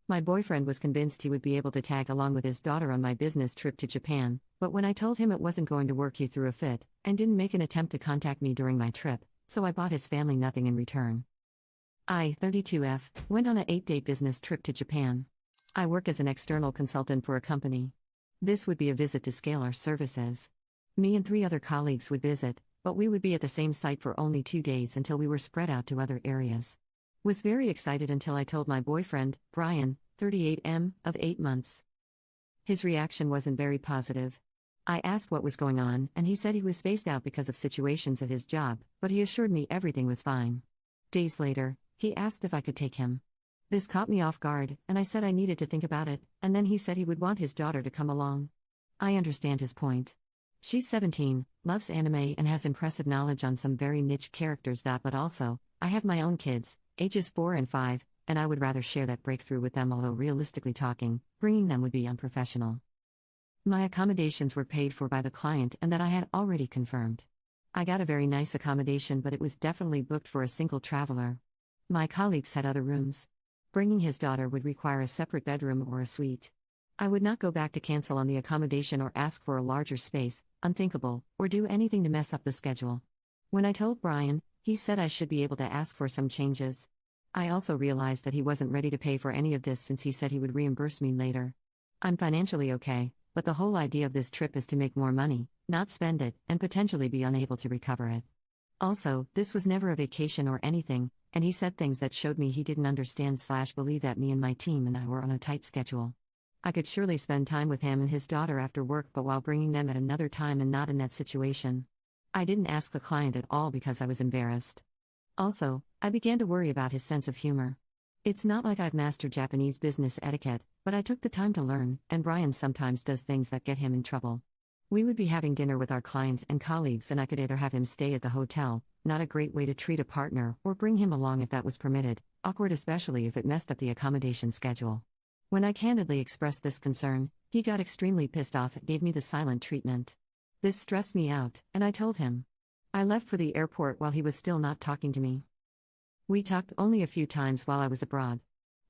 My boyfriend was convinced he would be able to tag along with his daughter on my business trip to Japan, but when I told him it wasn't going to work, he threw a fit and didn't make an attempt to contact me during my trip, so I bought his family nothing in return. I, 32F, went on an 8-day business trip to Japan. I work as an external consultant for a company. This would be a visit to scale our services. Me and 3 other colleagues would visit, but we would be at the same site for only 2 days until we were spread out to other areas. Was very excited until I told my boyfriend, Brian, 38M, of 8 months. His reaction wasn't very positive. I asked what was going on, and he said he was spaced out because of situations at his job, but he assured me everything was fine. Days later, he asked if I could take him. This caught me off guard, and I said I needed to think about it, and then he said he would want his daughter to come along. I understand his point. She's 17, loves anime, and has impressive knowledge on some very niche characters. But also, I have my own kids, ages 4 and 5, and I would rather share that breakthrough with them, although realistically talking, bringing them would be unprofessional. My accommodations were paid for by the client and that I had already confirmed. I got a very nice accommodation, but it was definitely booked for a single traveler. My colleagues had other rooms. Bringing his daughter would require a separate bedroom or a suite. I would not go back to cancel on the accommodation or ask for a larger space, unthinkable, or do anything to mess up the schedule. When I told Brian, he said I should be able to ask for some changes. I also realized that he wasn't ready to pay for any of this since he said he would reimburse me later. I'm financially okay, but the whole idea of this trip is to make more money, not spend it, and potentially be unable to recover it. Also, this was never a vacation or anything, and he said things that showed me he didn't understand/believe that me and my team and I were on a tight schedule. I could surely spend time with him and his daughter after work, but while bringing them at another time and not in that situation. I didn't ask the client at all because I was embarrassed. Also, I began to worry about his sense of humor. It's not like I've mastered Japanese business etiquette, but I took the time to learn, and Brian sometimes does things that get him in trouble. We would be having dinner with our client and colleagues, and I could either have him stay at the hotel, not a great way to treat a partner, or bring him along if that was permitted, awkward especially if it messed up the accommodation schedule. When I candidly expressed this concern, he got extremely pissed off and gave me the silent treatment. This stressed me out, and I told him. I left for the airport while he was still not talking to me. We talked only a few times while I was abroad.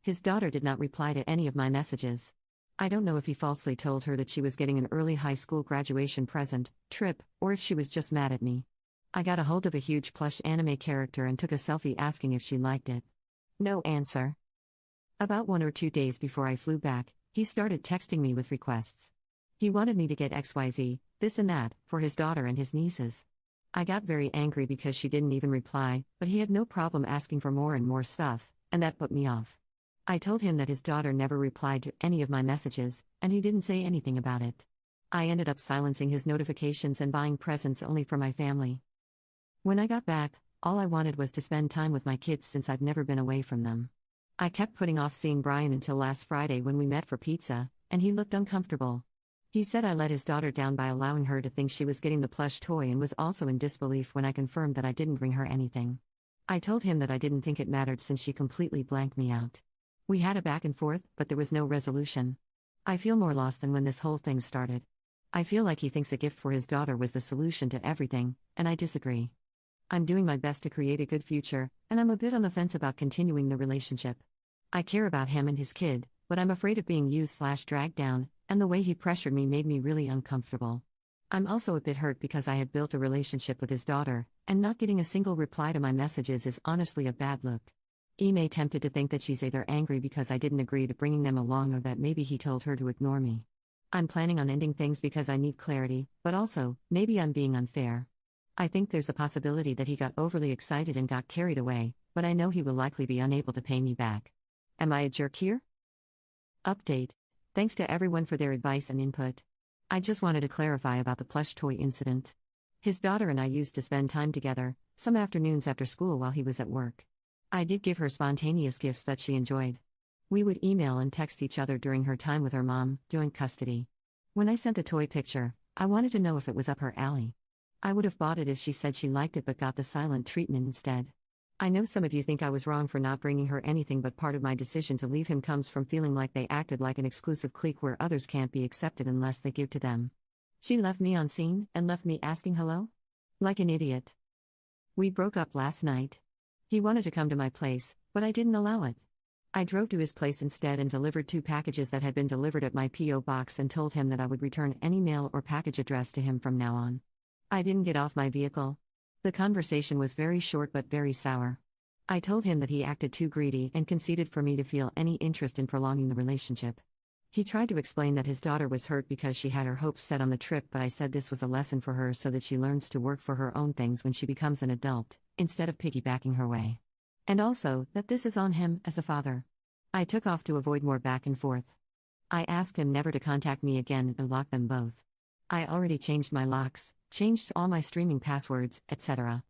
His daughter did not reply to any of my messages. I don't know if he falsely told her that she was getting an early high school graduation present, trip, or if she was just mad at me. I got a hold of a huge plush anime character and took a selfie asking if she liked it. No answer. About 1 or 2 days before I flew back, he started texting me with requests. He wanted me to get XYZ, this and that, for his daughter and his nieces. I got very angry because she didn't even reply, but he had no problem asking for more and more stuff, and that put me off. I told him that his daughter never replied to any of my messages, and he didn't say anything about it. I ended up silencing his notifications and buying presents only for my family. When I got back, all I wanted was to spend time with my kids since I've never been away from them. I kept putting off seeing Brian until last Friday when we met for pizza, and he looked uncomfortable. He said I let his daughter down by allowing her to think she was getting the plush toy and was also in disbelief when I confirmed that I didn't bring her anything. I told him that I didn't think it mattered since she completely blanked me out. We had a back and forth, but there was no resolution. I feel more lost than when this whole thing started. I feel like he thinks a gift for his daughter was the solution to everything, and I disagree. I'm doing my best to create a good future, and I'm a bit on the fence about continuing the relationship. I care about him and his kid, but I'm afraid of being used/dragged down, and the way he pressured me made me really uncomfortable. I'm also a bit hurt because I had built a relationship with his daughter, and not getting a single reply to my messages is honestly a bad look. Ime tempted to think that she's either angry because I didn't agree to bringing them along or that maybe he told her to ignore me. I'm planning on ending things because I need clarity, but also, maybe I'm being unfair. I think there's a possibility that he got overly excited and got carried away, but I know he will likely be unable to pay me back. Am I a jerk here? Update. Thanks to everyone for their advice and input. I just wanted to clarify about the plush toy incident. His daughter and I used to spend time together, some afternoons after school while he was at work. I did give her spontaneous gifts that she enjoyed. We would email and text each other during her time with her mom, joint custody. When I sent the toy picture, I wanted to know if it was up her alley. I would have bought it if she said she liked it but got the silent treatment instead. I know some of you think I was wrong for not bringing her anything, but part of my decision to leave him comes from feeling like they acted like an exclusive clique where others can't be accepted unless they give to them. She left me on scene and left me asking hello? Like an idiot. We broke up last night. He wanted to come to my place, but I didn't allow it. I drove to his place instead and delivered 2 packages that had been delivered at my P.O. box and told him that I would return any mail or package addressed to him from now on. I didn't get off my vehicle. The conversation was very short but very sour. I told him that he acted too greedy and conceded for me to feel any interest in prolonging the relationship. He tried to explain that his daughter was hurt because she had her hopes set on the trip, but I said this was a lesson for her so that she learns to work for her own things when she becomes an adult, instead of piggybacking her way. And also, that this is on him as a father. I took off to avoid more back and forth. I asked him never to contact me again and locked them both. I already changed my locks, changed all my streaming passwords, etc.